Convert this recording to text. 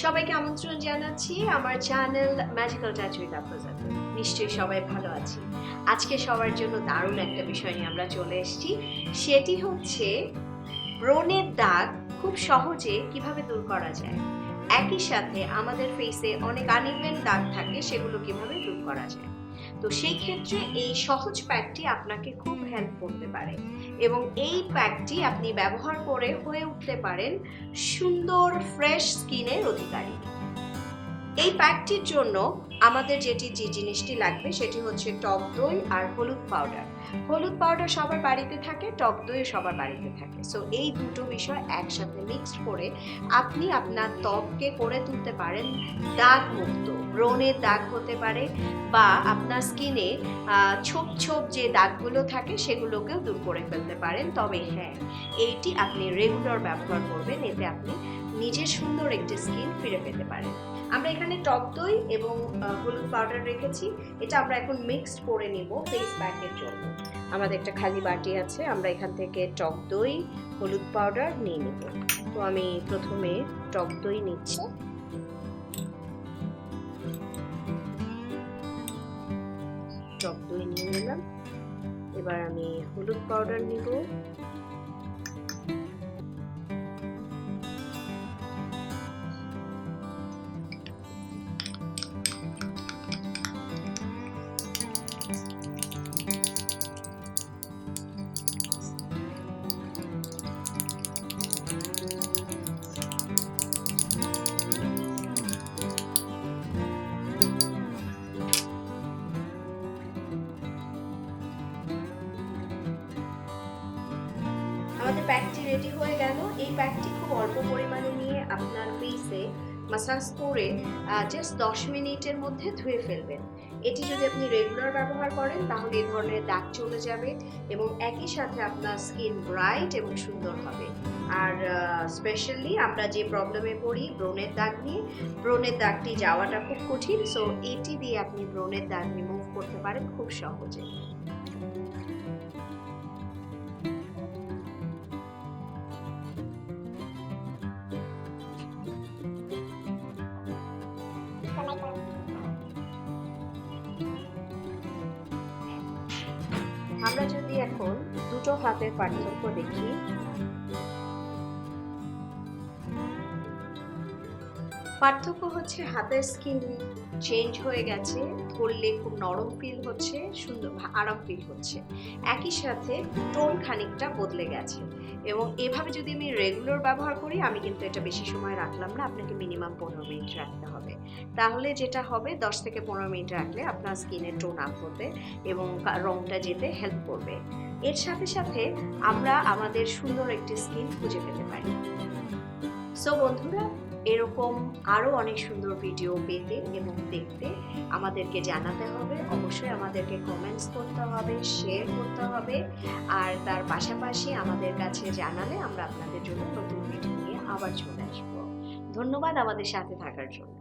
সবাইকে আমন্ত্রণ জানাচ্ছি আমার চ্যানেল ম্যাজিক্যাল টাচ উইথ আফরোজাতে। নিশ্চয়ই সবাই ভালো আছি। আজকে সবার জন্য দারুণ একটা বিষয় নিয়ে আমরা চলে এসেছি, সেটি হচ্ছে ব্রণের দাগ খুব সহজে কিভাবে দূর করা যায়। একই সাথে আমাদের ফেসে অনেক আনইভেন দাগ থাকে, সেগুলো কিভাবে দূর করা যায়। তো সেই ক্ষেত্রে এই সহজ প্যাকটি আপনাকে খুব হেল্প করতে পারে এবং এই প্যাকটি আপনি ব্যবহার করে হয়ে উঠতে পারেন সুন্দর ফ্রেশ স্কিনের অধিকারী। এই প্যাকটির জন্য আমাদের যে জিনিসটি লাগবে সেটি হচ্ছে টক দই আর হলুদ পাউডার। হলুদ পাউডার সবার বাড়িতে থাকে, টক দই সবার বাড়িতে থাকে। সো এই দুটো বিষয় একসাথে মিক্সড করে আপনি আপনার ত্বককে করে তুলতে পারেন দাগ মুক্ত। ব্রণের দাগ হতে পারে বা আপনার স্কিনে ছোপ ছোপ যে দাগগুলো থাকে সেগুলোকেও দূর করে ফেলতে পারেন। তবে হ্যাঁ, এইটি আপনি রেগুলার ব্যবহার করবেন, এতে আপনি নিজের সুন্দর একটি স্কিন ফিরে পেতে পারেন। আমরা এখানে টক দই এবং হলুদ পাউডার রেখেছি, এটা আমরা এখন মিক্সড করে নিব ফেস প্যাকের জন্য। আমাদের একটা খালি বাটি আছে, আমরা এখান থেকে টক দই হলুদ পাউডার নিয়ে নেব। তো আমি প্রথমে টক দই নিচ্ছি, টক দই নিয়ে নিলাম। এবার আমি হলুদ পাউডার নিব, আমাদের প্যাকটি রেডি হয়ে গেল। এই প্যাকটি খুব অল্প পরিমাণে নিয়ে আপনার ফেসে মাসাজ করে জাস্ট 10 মিনিটের মধ্যে ধুয়ে ফেলবেন। এটি যদি আপনি রেগুলার ব্যবহার করেন তাহলে এই ধরনের দাগ চলে যাবে এবং একই সাথে আপনার স্কিন ব্রাইট এবং সুন্দর হবে। আর স্পেশালি আমরা যে প্রবলেমে পড়ি ব্রণের দাগ নিয়ে, ব্রণের দাগটি যাওয়াটা খুব কঠিন। সো এটি দিয়ে আপনি ব্রণের দাগ রিমুভ করতে পারেন খুব সহজে। আমরা যদি এখন দুটো হাতের পার্থক্য দেখি, পার্থক্য হচ্ছে হাতের স্কিন চেঞ্জ হয়ে গেছে, ধরলে খুব নরম ফিল হচ্ছে, সুন্দর আরাম ফিল হচ্ছে। একই সাথে টোন খানিকটা বদলে গেছে এবং এভাবে যদি আমি রেগুলার ব্যবহার করি, আমি কিন্তু এটা বেশি সময় রাখলাম না, আপনাকে মিনিমাম 15 মিনিট রাখতে হবে। তাহলে যেটা হবে 10 থেকে 15 মিনিট রাখলে আপনার স্কিনের টোন আপ হতে এবং রংটা যেতে হেল্প করবে। এর সাথে সাথে আমরা আমাদের সুন্দর একটি স্কিন খুঁজে পেতে পারি। সো বন্ধুরা, এরকম আরও অনেক সুন্দর ভিডিও পেতে এবং দেখতে আমাদেরকে জানাতে হবে। অবশ্যই আমাদেরকে কমেন্টস করতে হবে, শেয়ার করতে হবে, আর তার পাশাপাশি আমাদের কাছে জানালে আমরা আপনাদের জন্য নতুন ভিডিও নিয়ে আবার চলে আসবো। ধন্যবাদ আমাদের সাথে থাকার জন্য।